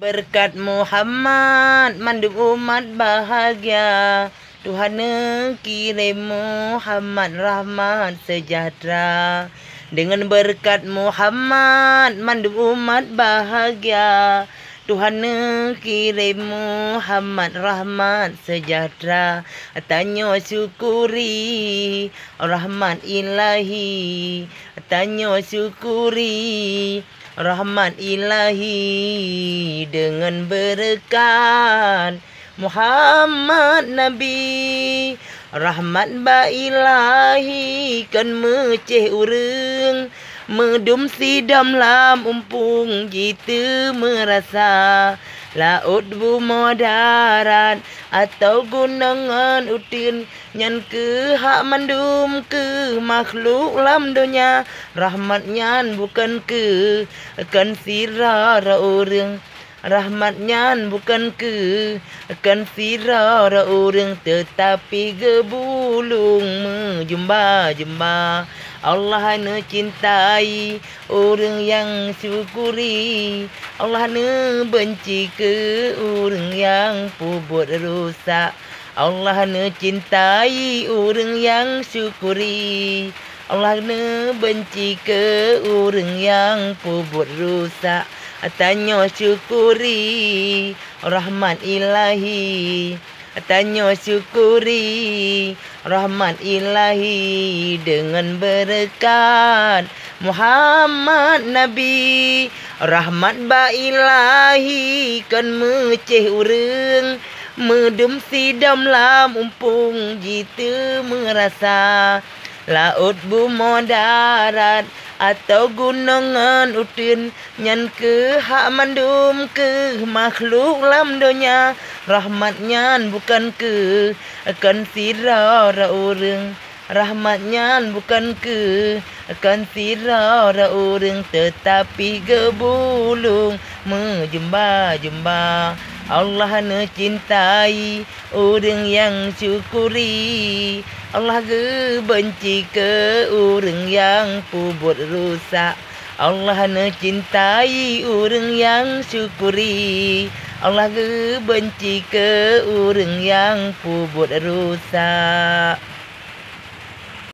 Berkat Muhammad mandu umat bahagia. Tuhan kirim Muhammad rahmat sejahtera. Dengan berkat Muhammad mandu umat bahagia. Tuhan kirim Muhammad rahmat sejahtera. Tanyo syukuri rahmat ilahi. Tanyo syukuri rahmat ilahi. Dengan berkat Muhammad Nabi, rahmat ba ilahi kan meceh urang. Medum sidam lam umpung jitu merasa. Laut bumi darat atau gunungan utin nyan ke hak mandum ke makhluk lam dunia. Rahmat nyan bukan ke akan sirah orang. Rahmat nyan bukan ke akan sirah orang, tetapi gebulung menjumba-jumba. Allah ne cintai orang yang syukuri. Allah ne benci ke orang yang buat rusak. Allah ne cintai orang yang syukuri. Allah ne benci ke orang yang buat rusak. Tanyo syukuri rahmat ilahi. Tanyo syukuri rahmat ilahi. Dengan berkat Muhammad Nabi, rahmat ba ilahi kan meceh urang. Medum sidam lam umpung jitu merasa. Laut bumi darat atau gunungan utin nyan ke hak mandum ke makhluk lam dunia. Rahmat nyan bukan ke akan sirah orang. Rahmat nyan bukan ke akan sirah orang, tetapi gebulung menjumba-jumba. Allah ne cintai orang yang syukuri. Allah benci ke orang yang buat rusak. Allah ne cintai orang yang syukuri. Allah benci ke orang yang buat rusak.